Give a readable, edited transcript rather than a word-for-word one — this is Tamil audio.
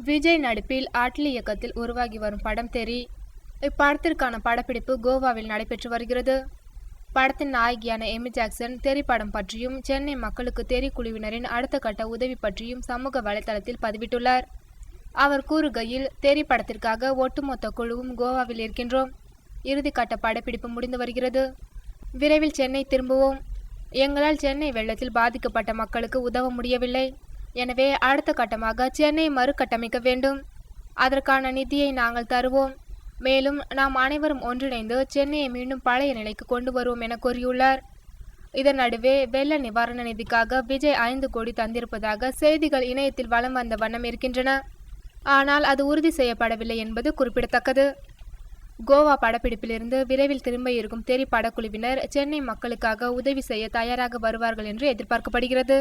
விஜய் நடிப்பில் ஆட்லி இயக்கத்தில் உருவாகி வரும் படம் தெறி. இப்படத்திற்கான படப்பிடிப்பு கோவாவில் நடைபெற்று வருகிறது. படத்தின் நாயகியான எமி ஜாக்சன் தெறி படம் பற்றியும் சென்னை மக்களுக்கு தெறி குழுவினரின் அடுத்த கட்ட உதவி பற்றியும் சமூக வலைதளத்தில் பதிவிட்டுள்ளார். அவர் கூறுகையில், தெறி படத்திற்காக ஒட்டுமொத்த குழுவும் கோவாவில் இருக்கின்றோம். இறுதிக்கட்ட படப்பிடிப்பு முடிந்து வருகிறது. விரைவில் சென்னை திரும்புவோம். எங்களால் சென்னை வெள்ளத்தில் பாதிக்கப்பட்ட மக்களுக்கு உதவ முடியவில்லை. எனவே அடுத்த கட்டமாக சென்னையை மறுகட்டமைக்க வேண்டும். அதற்கான நிதியை நாங்கள் தருவோம். மேலும் நாம் அனைவரும் ஒன்றிணைந்து சென்னையை மீண்டும் பழைய நிலைக்கு கொண்டு வருவோம் என கூறியுள்ளார். இதன் நடுவே வெள்ள நிவாரண நிதிக்காக விஜய் 5 கோடி தந்திருப்பதாக செய்திகள் இணையத்தில் வலம் வந்த வண்ணம் இருக்கின்றன. ஆனால் அது உறுதி செய்யப்படவில்லை என்பது குறிப்பிடத்தக்கது. கோவா படப்பிடிப்பிலிருந்து விரைவில் திரும்ப இருக்கும் தெறி படக்குழுவினர் சென்னை மக்களுக்காக உதவி செய்ய தயாராக வருவார்கள் என்று எதிர்பார்க்கப்படுகிறது.